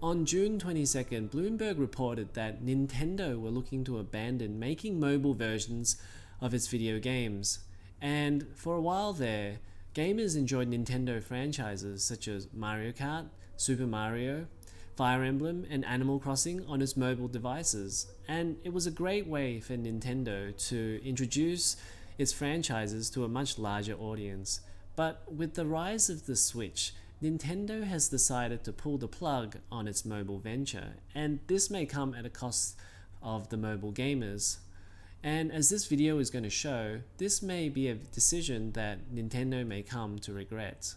On June 22nd, Bloomberg reported that Nintendo were looking to abandon making mobile versions of its video games. And for a while there, gamers enjoyed Nintendo franchises such as Mario Kart, Super Mario, Fire Emblem, and Animal Crossing on its mobile devices. And it was a great way for Nintendo to introduce its franchises to a much larger audience. But with the rise of the Switch, Nintendo has decided to pull the plug on its mobile venture, and this may come at a cost of the mobile gamers. And as this video is going to show, this may be a decision that Nintendo may come to regret.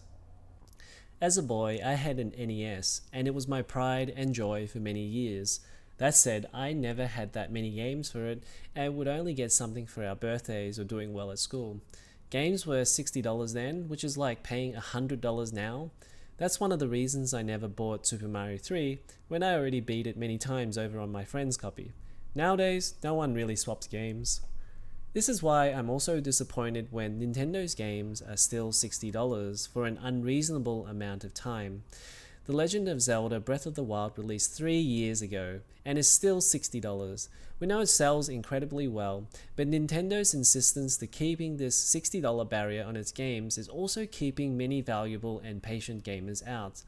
As a boy, I had an NES, and it was my pride and joy for many years. That said, I never had that many games for it, and would only get something for our birthdays or doing well at school. Games were $60 then, which is like paying $100 now. That's one of the reasons I never bought Super Mario 3 when I already beat it many times over on my friend's copy. Nowadays, no one really swaps games. This is why I'm also disappointed when Nintendo's games are still $60 for an unreasonable amount of time. The Legend of Zelda Breath of the Wild released 3 years ago and is still $60. We know it sells incredibly well, but Nintendo's insistence to keeping this $60 barrier on its games is also keeping many valuable and patient gamers out.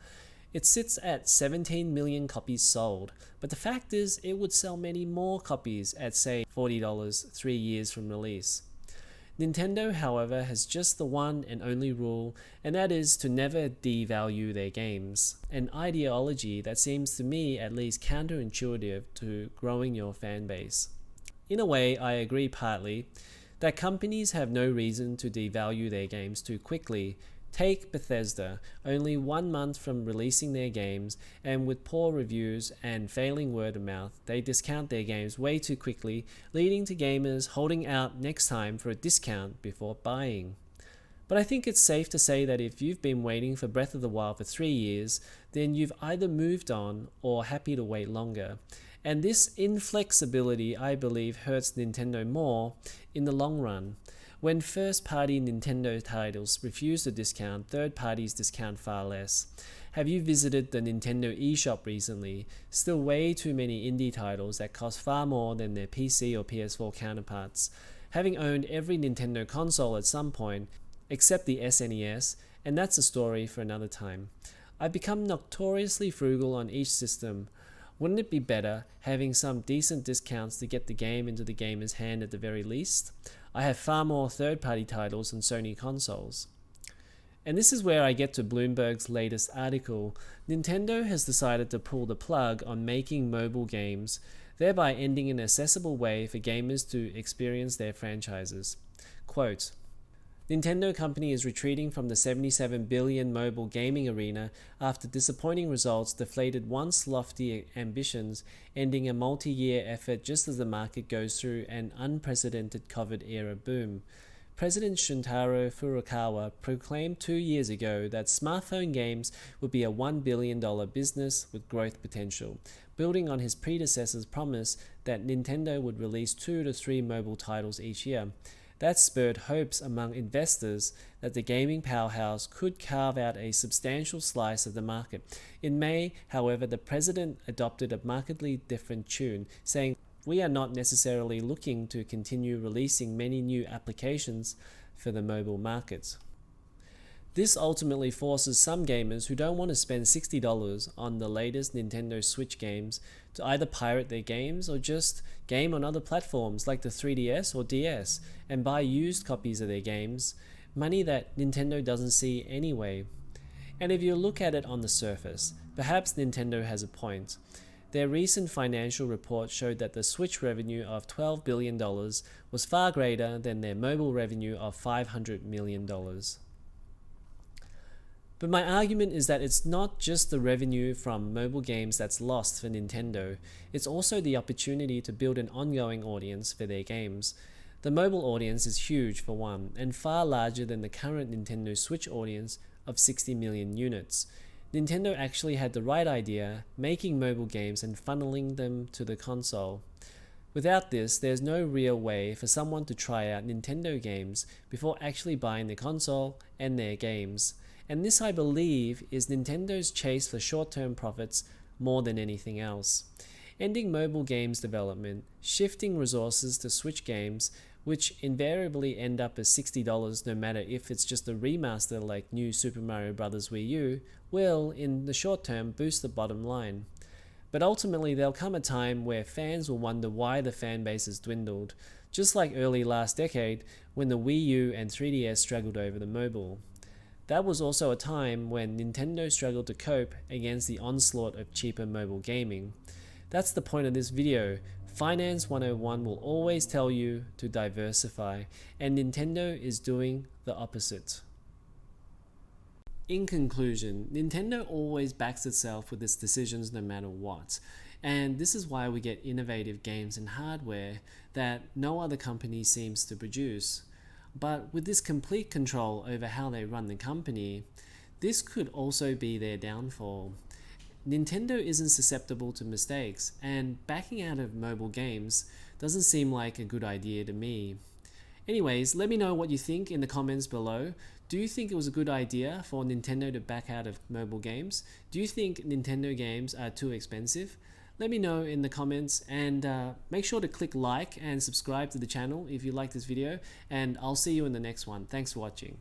It sits at 17 million copies sold, but the fact is it would sell many more copies at say $40 3 years from release. Nintendo, however, has just the one and only rule, and that is to never devalue their games, an ideology that seems to me at least counterintuitive to growing your fan base. In a way, I agree partly that companies have no reason to devalue their games too quickly. Take Bethesda, only 1 month from releasing their games, and with poor reviews and failing word of mouth, they discount their games way too quickly, leading to gamers holding out next time for a discount before buying. But I think it's safe to say that if you've been waiting for Breath of the Wild for 3 years, then you've either moved on or happy to wait longer. And this inflexibility, I believe, hurts Nintendo more in the long run. When first-party Nintendo titles refuse to discount, third parties discount far less. Have you visited the Nintendo eShop recently? Still way too many indie titles that cost far more than their PC or PS4 counterparts. Having owned every Nintendo console at some point, except the SNES, and that's a story for another time. I've become notoriously frugal on each system. Wouldn't it be better having some decent discounts to get the game into the gamer's hand at the very least? I have far more third-party titles on Sony consoles. And this is where I get to Bloomberg's latest article. Nintendo has decided to pull the plug on making mobile games, thereby ending an accessible way for gamers to experience their franchises. Quote, Nintendo company is retreating from the $77 billion mobile gaming arena after disappointing results deflated once lofty ambitions, ending a multi-year effort just as the market goes through an unprecedented COVID-era boom. President Shuntaro Furukawa proclaimed 2 years ago that smartphone games would be a $1 billion business with growth potential, building on his predecessor's promise that Nintendo would release 2 to 3 mobile titles each year. That spurred hopes among investors that the gaming powerhouse could carve out a substantial slice of the market. In May, however, the president adopted a markedly different tune, saying, "We are not necessarily looking to continue releasing many new applications for the mobile market." This ultimately forces some gamers who don't want to spend $60 on the latest Nintendo Switch games to either pirate their games or just game on other platforms like the 3DS or DS and buy used copies of their games, money that Nintendo doesn't see anyway. And if you look at it on the surface, perhaps Nintendo has a point. Their recent financial report showed that the Switch revenue of $12 billion was far greater than their mobile revenue of $500 million. But my argument is that it's not just the revenue from mobile games that's lost for Nintendo, it's also the opportunity to build an ongoing audience for their games. The mobile audience is huge for one, and far larger than the current Nintendo Switch audience of 60 million units. Nintendo actually had the right idea, making mobile games and funneling them to the console. Without this, there's no real way for someone to try out Nintendo games before actually buying the console and their games. And this, I believe, is Nintendo's chase for short-term profits more than anything else. Ending mobile games development, shifting resources to Switch games, which invariably end up as $60 no matter if it's just a remaster like New Super Mario Bros. Wii U, will, in the short term, boost the bottom line. But ultimately, there'll come a time where fans will wonder why the fan base has dwindled, just like early last decade when the Wii U and 3DS struggled over the mobile. That was also a time when Nintendo struggled to cope against the onslaught of cheaper mobile gaming. That's the point of this video. Finance 101 will always tell you to diversify, and Nintendo is doing the opposite. In conclusion, Nintendo always backs itself with its decisions no matter what. And this is why we get innovative games and hardware that no other company seems to produce. But with this complete control over how they run the company, this could also be their downfall. Nintendo isn't susceptible to mistakes, and backing out of mobile games doesn't seem like a good idea to me. Anyways, let me know what you think in the comments below. Do you think it was a good idea for Nintendo to back out of mobile games? Do you think Nintendo games are too expensive? Let me know in the comments, and make sure to click like and subscribe to the channel if you like this video, and I'll see you in the next one. Thanks for watching.